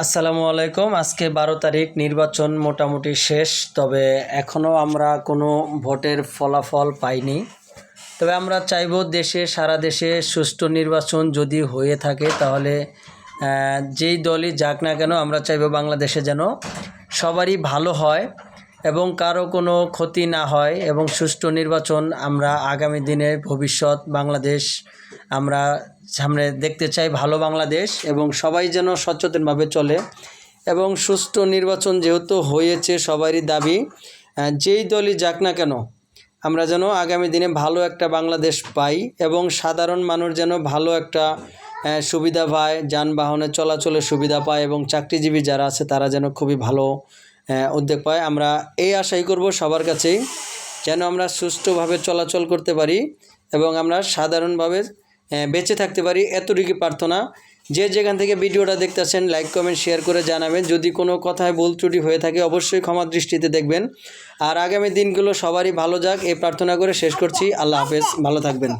আসসালামু আলাইকুম। আজকে 12 তারিখ, নির্বাচন মোটামুটি শেষ, তবে এখনও আমরা কোনো ভোটের ফলাফল পাইনি। তবে আমরা চাইব সারা দেশে সুষ্ঠু নির্বাচন যদি হয়ে থাকে তাহলে যেই দলই যাক না কেন আমরা চাইব বাংলাদেশে যেন সবারই ভালো হয় এবং কারো কোনো ক্ষতি না হয় এবং সুষ্ঠু নির্বাচন আমরা আগামী দিনের ভবিষ্যৎ বাংলাদেশ আমরা সামনে দেখতে চাই, ভালো বাংলাদেশ, এবং সবাই যেন সচেতনভাবে চলে এবং সুষ্ঠু নির্বাচন যেহেতু হয়েছে সবারই দাবি যেই দলই যাক না কেন আমরা যেন আগামী দিনে ভালো একটা বাংলাদেশ পাই এবং সাধারণ মানুষ যেন ভালো একটা সুবিধা পায়, যানবাহনে চলাচলের সুবিধা পায় এবং চাকরিজীবী যারা আছে তারা যেন খুবই ভালো উদ্যোগ পায়। আমরা এই আশাই করব সবার কাছেই, যেন আমরা সুষ্ঠুভাবে চলাচল করতে পারি এবং আমরা সাধারণভাবে বেঁচে থাকতে পারি, এতটুকু প্রার্থনা। যে যেখান থেকে ভিডিওটা দেখতেছেন লাইক কমেন্ট শেয়ার করে জানাবেন। যদি কোনো কথায় ভুল ত্রুটি হয়ে থাকে অবশ্যই ক্ষমা দৃষ্টিতে দেখবেন। আর আগামী দিনগুলো সবারই ভালো যাক এই প্রার্থনা করে শেষ করছি। আল্লাহ হাফেজ, ভালো থাকবেন।